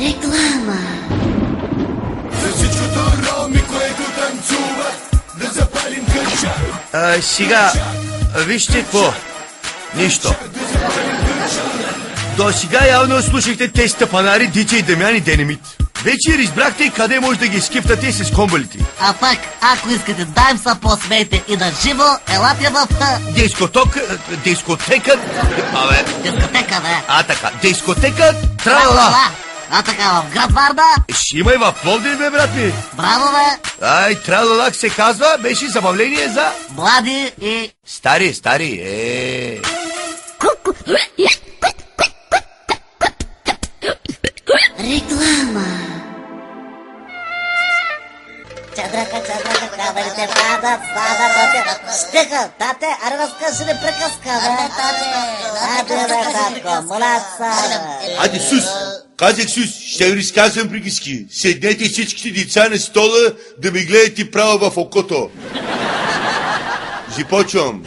Реклама. За всичкото роми, което танцуват, да запалим кърча. Сега, вижте какво. Нищо. До сега явно слушахте тези стъпанари, Дича и Дамян и Денемит. Вече разбрахте къде може да ги скифтате с комбалите. А пък, ако искате да им се посмеете и на живо, елате в... Дискотека... Дискотека, бе. Така, дискотека Тралала. А така, в град Варна? Ще има и в Пловдив, бе, брат ми. Браво, бе. Ай, Тралала се казва, беше забавление за... Млади и... Стари, Реклама. Чадрака, кабелите падат, стига, тате, аре разкажи ли приказка, бе? Бе, татко, молодца. Аде, Сус, казах Сус, ще ви разказвам приказки. Седнете всичките деца на стола да ми гледате право в окото. Започвам.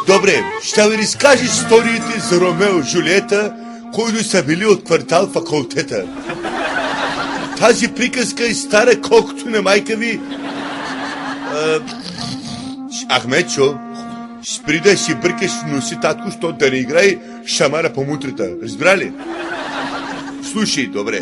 Добре, ще ви разкажа историята за Ромео и Жулиета, които са били от квартал факултета. Тази приказка е стара колкото на майка ви. Ахметчо, спри да си бъркаш в носи, татко, що да не играе шамара по мутрата. Разбрали? Слушай, добре.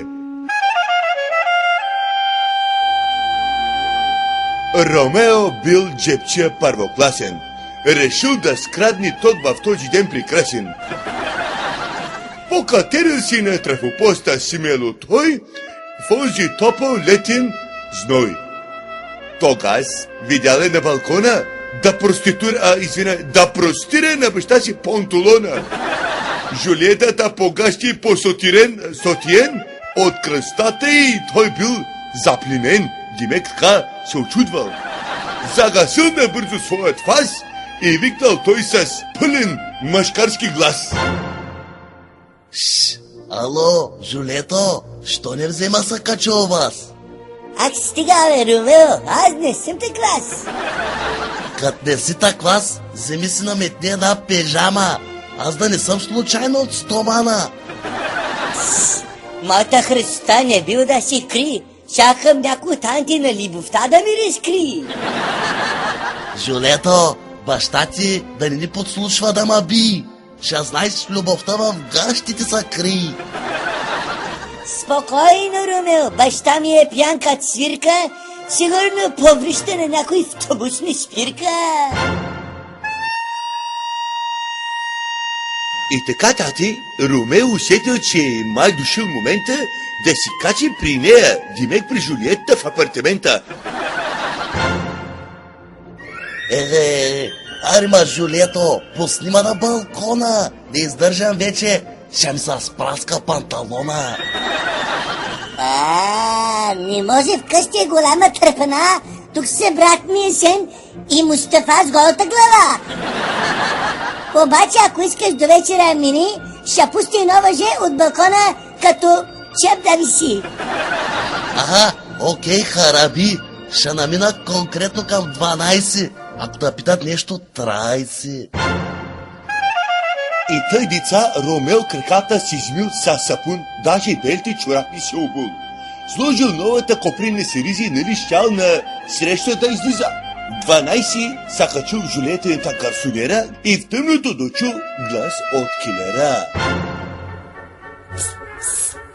Ромео бил джепчия първокласен. Решил да скрадне ток в този ден прекрасен. Покатерил си на трафопоста смело той в онзи топъл летен зной. Тогаз видял на балкона да простира на баща си панталона. Жулиетата погащи по сотиен от кръстата и той бил запленен. Димек така се очудвал. Загасил набързо своят фас и викнал той с пълен мъжкарски глас. Ало, Жулето, що не взема са кача у вас? Ак стига, бе, Ромео, аз не съм те клас. Кът не си так клас, вземи си наметни една пижама. Аз да не съм случайно от стомана. Моята Христа не бил да си кри. Чакам някой танти на любовта да ми разкри. Жулето, баща ти да не ни подслушва да ма би. Ще знаеш, любовта в гащите са кри. Спокойно, Ромео, баща ми е пиян кът свирка, сигурно повръща на някой автобусни спирка. И така, тати, Ромео усетил, че май дошъл момента да си качи при нея, Димек при Жулиетта в апартамента. Арима, Жулето, пусни ма на балкона. Не издържам вече, ще ми се спраска панталона. Не може вкъщи е голяма тръпана. Тук се брат ми Есен и Мустафа с голата глава. Обаче, ако искаш до вечера мини, ще пусти едно въже от балкона, като чеп да виси. Окей, хараби. Ще намина конкретно към 12. Ако да питат нещо, 30. И тъй деца Ромео краката си измил с сапун, даже белите чорапи си обул. Сложил новата коприна си ризи, нали щял на среща да излиза. 12 сакачил Жулиетената гарсонера и в тъмното дочул глас от килера.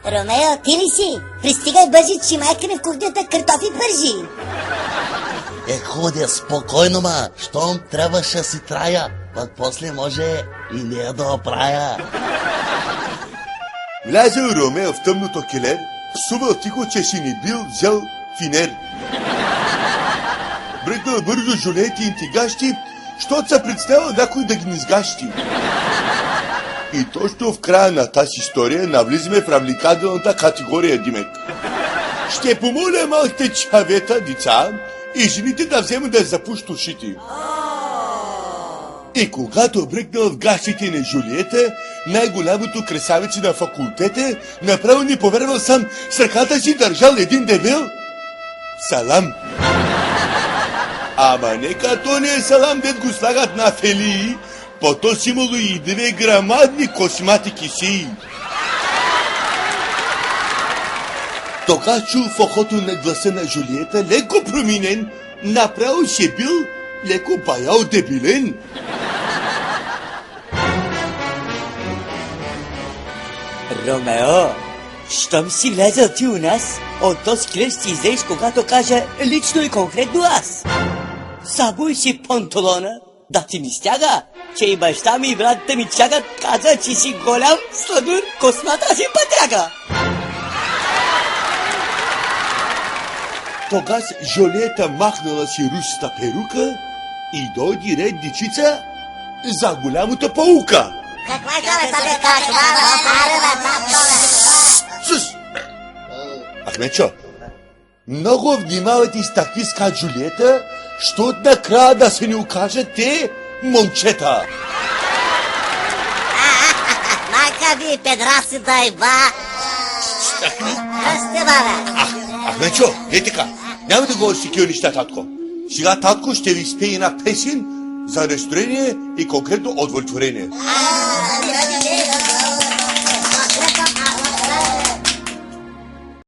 Ромео, ти ли си? Пристигай бързи, че майка ми в кухнята картофи пържи. Ходя спокойно, ма. Щом трябваше да си трая, пък после може и не да оправя. Влязъл Ромео в тъмното келер, псувал тихо, че си не бил взел финер. Бръкнал бързо Жулиети и тигащи, щото се представил някой да ги не сгащи. И точно в края на тази история навлизаме в привлекателната категория, Димек. Ще помоля малките чавета, деца, и жените да вземат да запушат ушите. И когато бръкнал в гащите на Жулиета, най-голямото красавица на факултета, направо не повярвал сам, с ръката си държал един дебел салам. Ама не като не е салам, дет го слагат на фелии, по то си имало и 2 грамадни космати кисии. Тогава чул в ухото на гласа на Жулиета леко променен, направо се бил леко баял дебилен. Ромео, щом си влезъл ти у нас, от този клеш си излезеш, когато кажа лично и конкретно аз. Забой си панталона, да ти ми стяга, че и баща ми и братите ми чакат, каза, че си голям сладур, космата си пътряга. Тогава Жулиета махнала си русата перука и дойде ред дечица за голямата паука. Каква е това? Сус! Ахмечо, много внимавайте с такви ска Жулиета, що накрая да се не окажат те момчета. Мака ви, педраси, дай ба! Расте, бабе! Ахмечо, е така, няма да говориш такива неща, татко. Сега татко ще ви спее една песен за настроение и конкретно удовлетворение.